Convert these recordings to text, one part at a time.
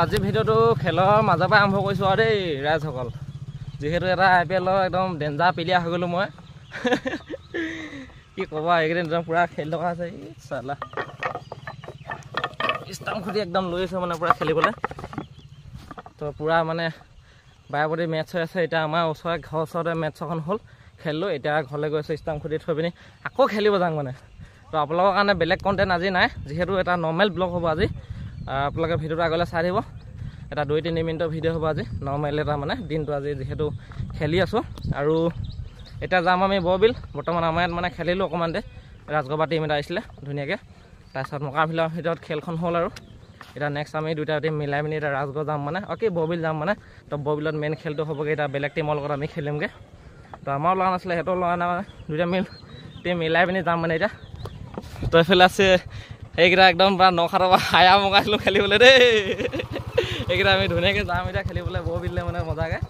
আজি ভিডিঅ'টো খেলৰ মাজৰ পৰা আৰম্ভ কৰিছোঁ আৰু দেই ৰাইজসকল। যিহেতু এটা IPL একদম ডেঞ্জাৰ প্লেয়াৰ হৈ গ'লোঁ মই। কি ক'বা, এইকেইদিন একদম পূৰা খেলি থকা আছে। চালা ষ্টাম্প খুটি একদম লৈ আছোঁ মানে পূৰা খেলিবলৈ। তো পূৰা মানে বাৰে মেটচ হৈ আছে। এতিয়া আমাৰ ওচৰতে ঘৰৰ ওচৰতে মেটচ এখন হ'ল, খেলিলোঁ। এতিয়া ঘৰলৈ গৈ আছোঁ ষ্টাম্প খুটি থৈ পিনি আকৌ খেলিব যাওঁ মানে। তো আপোনালোকৰ কাৰণে বেলেগ কণ্টেণ্ট আজি নাই, যিহেতু এটা নৰ্মেল ব্লগ হ'ব আজি। আপোনালোকে ভিডিঅ'টো আগলৈ চাই দিব। এটা 2-3 মিনিটৰ ভিডিঅ' হ'ব আজি, নৰ্মেল এটা মানে দিনটো আজি যিহেতু খেলি আছোঁ। আৰু এতিয়া যাম আমি বৰবিল। বৰ্তমান আমাৰ ইয়াত মানে খেলিলোঁ অকণমান দে, ৰাজগড়ৰ টীম এটা আহিছিলে ধুনীয়াকৈ। তাৰপিছত মোকাবিলাৰ ভিতৰত খেলখন হ'ল আৰু এতিয়া নেক্সট আমি দুটা টিম মিলাই মিনি এতিয়া ৰাজগড় যাম মানে, বৰবিল যাম মানে। তো বৰবিলত মেইন খেলটো হ'বগৈ, এতিয়া বেলেগ টিমৰ লগত আমি খেলিমগৈ। তো আমাৰো লোৱা নাছিলে, সিহঁতৰ লোৱা নাই মানে, দুটা টিম মিলাই পিনি যাম মানে এতিয়া। তো এইফালে আছে সেইকেইটা একদম পূৰা নখাতৰ পৰা হায়া মগাইছিলোঁ খেলিবলৈ দেই। এইকেইটা আমি ধুনীয়াকৈ যাম এতিয়া খেলিবলৈ বৰবিললৈ মানে মজাকৈ।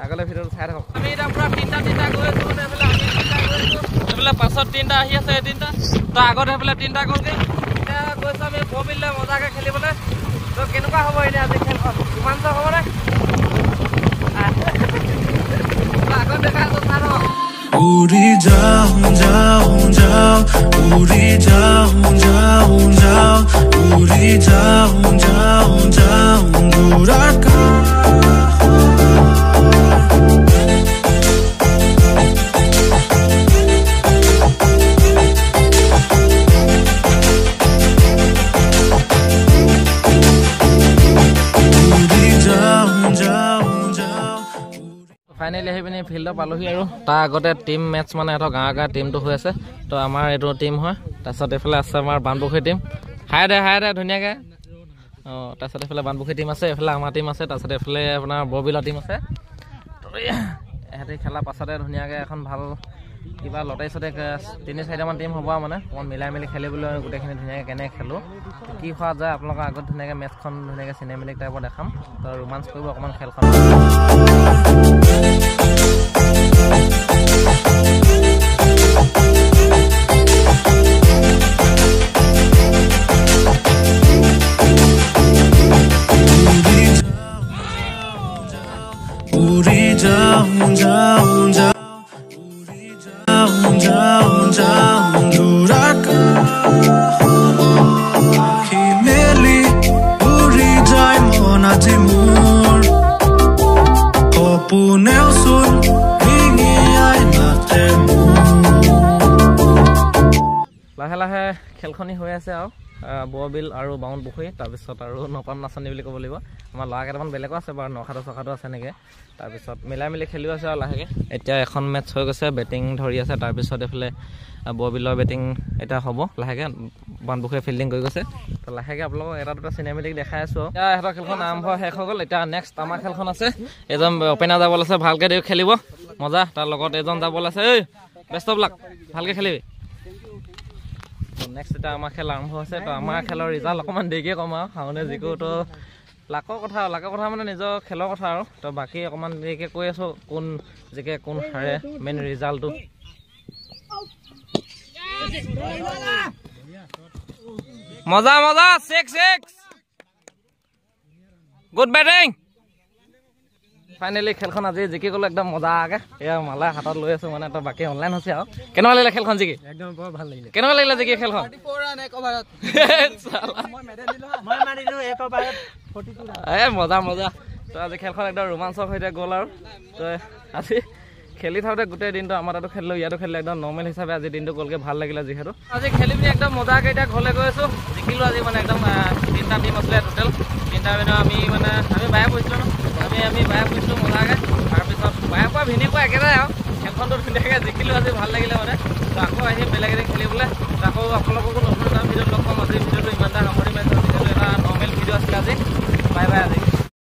আগলৈ ভিডিঅ'টো চাই থাকক। আমি এতিয়া পূৰা তিনিটা গৈ আছোঁ মানে, এইফালে আমি তিনিটা গৈ আছোঁ, এইফালে পাছত তিনিটা আহি আছে, তিনিটা। তো আগত সেইফালে তিনিটা গ'লগৈ। এতিয়া গৈছোঁ আমি বৰবিললৈ মজাকৈ খেলিবলৈ। তো কেনেকুৱা হ'ব এতিয়া আজি খেলখন, কিমান চাই হ'বনে? আগত দেখা আছোঁ চাই থাকক। उड़ी जाऊं जाऊं जाऊं उड़ी जाऊं जाऊं जाऊं उड़ी जाऊं जाऊं जाऊं दूर ফাইনেলি আহি পিনি ফিল্ডত পালোহি আৰু তাৰ আগতে টিম মেটচ মানে এটা গাঁৱৰ টিমটো হৈ আছে। তো আমাৰ এইটো টিম হয়। তাৰপিছত এইফালে আছে আমাৰ বানপুখুৰী টিম, হাই দে ধুনীয়াকৈ। তাৰপিছত এইফালে বানপুখুৰী টিম আছে, এইফালে আমাৰ টিম আছে। তাৰপিছত এইফালে আপোনাৰ বৰবিলৰ টিম আছে। ইহঁতে খেলাৰ পাছতে ধুনীয়াকৈ এখন ভাল কিবা লটাৰী চটাৰী 3-4টামান টিম হ'ব আৰু মানে অকণমান মিলাই মেলি খেলিবলৈ গোটেইখিনি ধুনীয়াকৈ কেনেকৈ খেলোঁ, কি খোৱা যায় আপোনালোকৰ আগত ধুনীয়াকৈ মেটচখন ধুনীয়াকৈ চিনেমেটিক টাইপৰ দেখাম। তো ৰোমাঞ্চ কৰিব অকণমান খেলখন। उड़ी जाऊं जाऊं जाऊं जाऊं जाऊं दूर मेली उड़ी जाए मन আজি मोर सपनेও सुन ৰিঙি আই নাতে লাহে লাহে খেলখনি হৈ আছে আৰু বৰবিল আৰু বামুণপুখুৰী, তাৰপিছত আৰু নপাম নাচনী বুলি ক'ব লাগিব। আমাৰ ল'ৰা কেইটামান বেলেগো আছে বাৰু, নখাটো আছে এনেকৈ। তাৰপিছত মিলাই মিলি খেলিও আছে আৰু লাহেকৈ। এতিয়া এখন মেটচ হৈ গৈছে, বেটিং ধৰি আছে। তাৰপিছত এইফালে বৰবিলৰ বেটিং এতিয়া হ'ব লাহেকৈ, বামপুখুৰীয়ে ফিল্ডিং কৰি গৈছে। তো লাহেকৈ আপোনালোকক এটা দুটা চিনেমেটিক দেখাই আছোঁ আৰু। এতিয়া সিহঁতৰ খেলখন আৰম্ভ শেষ হৈ গ'ল। এতিয়া নেক্সট আমাৰ খেলখন আছে, এজন অপেনাৰ যাব আছে, ভালকৈ দেৰি খেলিব মজা। তাৰ লগত এজন যাব আছে, ঐ বেষ্ট অফ লাক, ভালকৈ খেলিবি। নেক্সট এতিয়া আমাৰ খেল আৰম্ভ হৈছে। তো আমাৰ খেলৰ ৰিজাল্ট অকণমান দেৰিকৈ কম আৰু শাওনে জিকো। তো লাকৰ কথা মানে নিজৰ খেলৰ কথা আৰু। তো বাকী অকণমান দেৰিকৈ কৈ আছোঁ কোন জিকে কোন হাৰে, মেইন ৰিজাল্টটো। মজা 6 গুড বেটিং। ফাইনেলি খেলখন আজি জিকি গ'লো একদম মজাকৈ। এয়া মালা হাতত লৈ আছোঁ মানে। তো বাকী অনলাইন হৈছে আৰু। কেনেকুৱা লাগিলে খেলখন জিকি? একদম বৰ ভাল লাগিলে। কেনেকুৱা লাগিলে জিকি খেলখন? মজা। তো আজি খেলখন একদম ৰোমাঞ্চক হৈ গ'ল আৰু। তো আজি খেলি থাকোঁতে গোটেই দিনটো আমাৰ তাতো খেলিলোঁ, ইয়াতো খেলিলোঁ, একদম নৰ্মেল হিচাপে আজি দিনটো গ'লগৈ, ভাল লাগিলে যিহেতু। আজি খেলি পিনি একদম মজাকৈ এতিয়া ঘৰলৈ গৈ আছোঁ। জিকিলোঁ আজি মানে একদম 3টা টিম আছিলে টোটেল। 3টা আমি বায়ে পৰিছিলোঁ ন, আমি বায়ে পৰিছিলোঁ মজাকৈ। তাৰপিছত বায়ে পৰা ভিনি পৰা একেটাই আৰু খেলখনটো ধুনীয়াকৈ জিকিলোঁ আজি, ভাল লাগিলে মানে। তো আকৌ আহিম বেলেগ এদিন খেলিবলৈ। আকৌ আপোনালোককো নতুন এটা ভিডিঅ'ত লগ পাম। আজি ভিডিঅ'টো ইমানটা সামৰি মাৰিছোঁ, যিহেতু এটা নৰ্মেল ভিডিঅ' আছিলে আজি। বাই আজি।